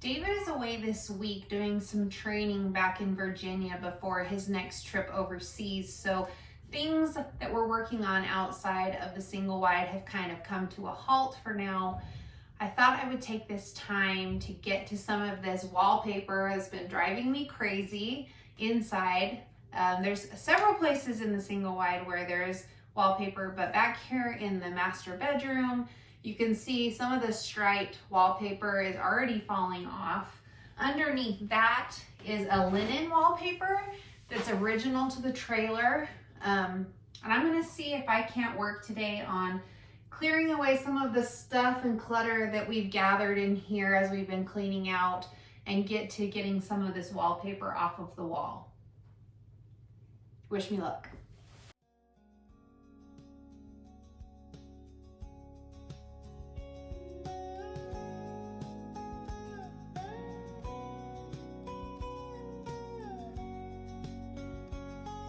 David is away this week doing some training back in Virginia before his next trip overseas. So things that we're working on outside of the single wide have kind of come to a halt for now. I thought I would take this time to get to some of this wallpaper that's been driving me crazy inside. There's several places in the single wide where there's wallpaper, but back here in the master bedroom, you can see some of the striped wallpaper is already falling off. Underneath that is a linen wallpaper that's original to the trailer. And I'm gonna see if I can't work today on clearing away some of the stuff and clutter that we've gathered in here as we've been cleaning out and get to getting some of this wallpaper off of the wall. Wish me luck.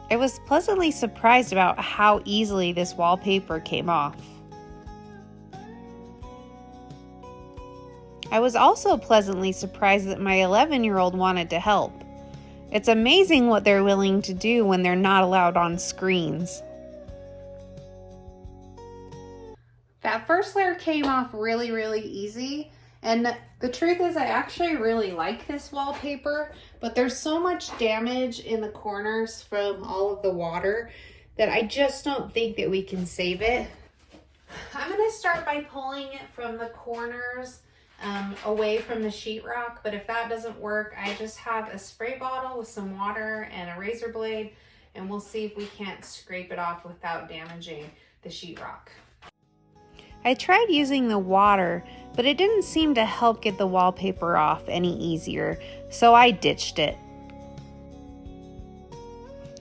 I was pleasantly surprised about how easily this wallpaper came off. I was also pleasantly surprised that my 11-year-old wanted to help. It's amazing what they're willing to do when they're not allowed on screens. That first layer came off really easy. And the truth is I actually really like this wallpaper, but there's so much damage in the corners from all of the water that I just don't think that we can save it. I'm gonna start by pulling it from the corners away from the sheetrock, but if that doesn't work, I just have a spray bottle with some water and a razor blade, and we'll see if we can't scrape it off without damaging the sheetrock. I tried using the water, but it didn't seem to help get the wallpaper off any easier, so I ditched it.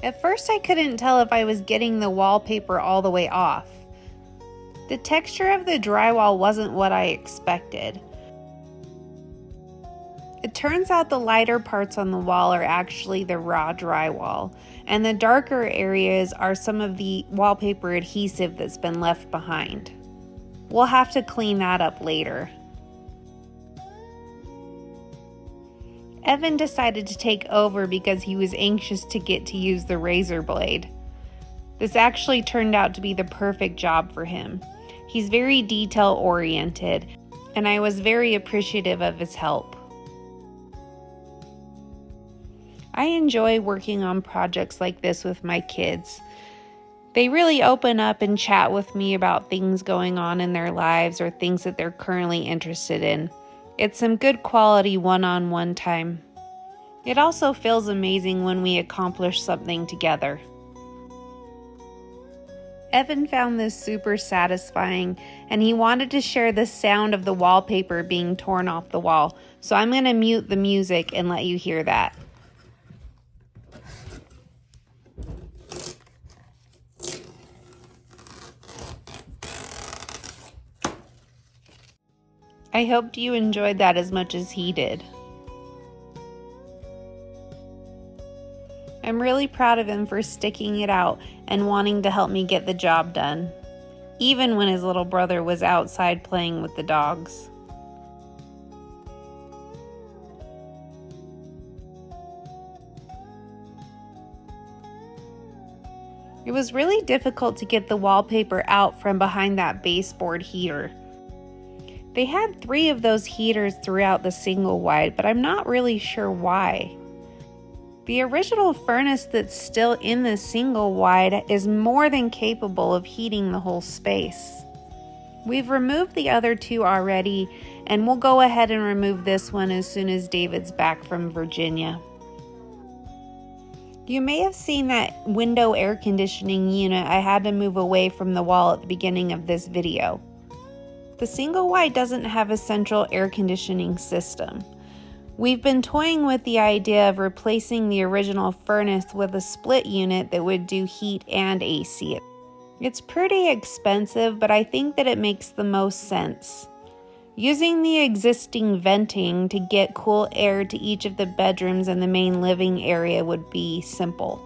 At first I couldn't tell if I was getting the wallpaper all the way off. The texture of the drywall wasn't what I expected. It turns out the lighter parts on the wall are actually the raw drywall, and the darker areas are some of the wallpaper adhesive that's been left behind. We'll have to clean that up later. Evan decided to take over because he was anxious to get to use the razor blade. This actually turned out to be the perfect job for him. He's very detail oriented, and I was very appreciative of his help. I enjoy working on projects like this with my kids. They really open up and chat with me about things going on in their lives or things that they're currently interested in. It's some good quality one-on-one time. It also feels amazing when we accomplish something together. Evan found this super satisfying, and he wanted to share the sound of the wallpaper being torn off the wall, so I'm going to mute the music and let you hear that. I hoped you enjoyed that as much as he did. I'm really proud of him for sticking it out and wanting to help me get the job done, even when his little brother was outside playing with the dogs. It was really difficult to get the wallpaper out from behind that baseboard heater. They had 3 of those heaters throughout the single wide, but I'm not really sure why. The original furnace that's still in the single wide is more than capable of heating the whole space. We've removed the other 2 already, and we'll go ahead and remove this one as soon as David's back from Virginia. You may have seen that window air conditioning unit I had to move away from the wall at the beginning of this video. The single wide doesn't have a central air conditioning system. We've been toying with the idea of replacing the original furnace with a split unit that would do heat and AC. It's pretty expensive, but I think that it makes the most sense. Using the existing venting to get cool air to each of the bedrooms and the main living area would be simple.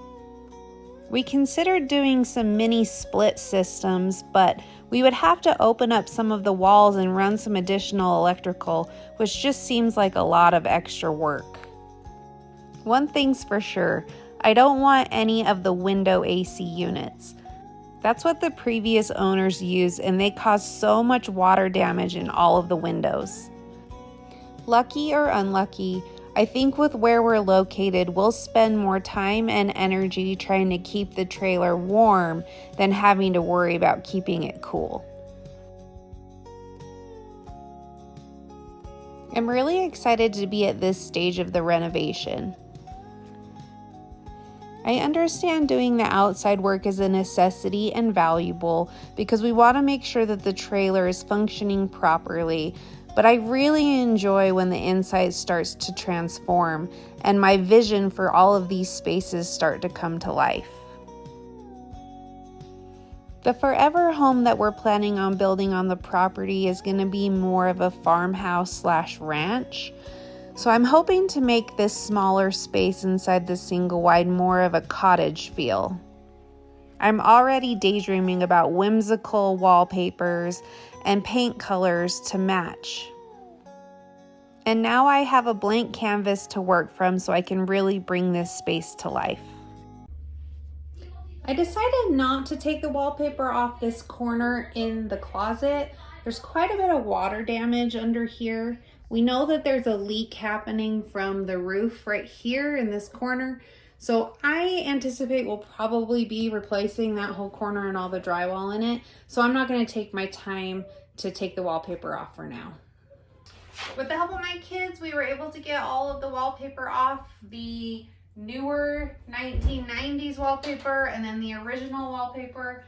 We considered doing some mini split systems, but We would have to open up some of the walls and run some additional electrical, which just seems like a lot of extra work. One thing's for sure, I don't want any of the window AC units. That's what the previous owners used, and they caused so much water damage in all of the windows. Lucky or unlucky, I think with where we're located, we'll spend more time and energy trying to keep the trailer warm than having to worry about keeping it cool. I'm really excited to be at this stage of the renovation. I understand doing the outside work is a necessity and valuable because we want to make sure that the trailer is functioning properly, but I really enjoy when the inside starts to transform and my vision for all of these spaces start to come to life. The forever home that we're planning on building on the property is going to be more of a farmhouse/ranch. So I'm hoping to make this smaller space inside the single wide more of a cottage feel. I'm already daydreaming about whimsical wallpapers and paint colors to match. And now I have a blank canvas to work from so I can really bring this space to life. I decided not to take the wallpaper off this corner in the closet. There's quite a bit of water damage under here. We know that there's a leak happening from the roof right here in this corner. So I anticipate we'll probably be replacing that whole corner and all the drywall in it. So I'm not going to take my time to take the wallpaper off for now. With the help of my kids, we were able to get all of the wallpaper off. The newer 1990s wallpaper and then the original wallpaper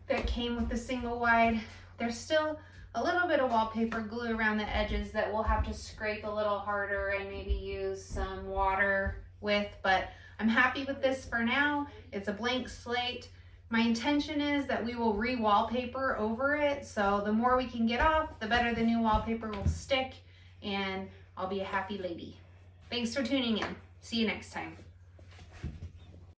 that came with the single wide. There's still a little bit of wallpaper glue around the edges that we'll have to scrape a little harder and maybe use some water with, but I'm happy with this for now. It's a blank slate. My intention is that we will re-wallpaper over it, so the more we can get off, the better the new wallpaper will stick, and I'll be a happy lady. Thanks for tuning in. See you next time.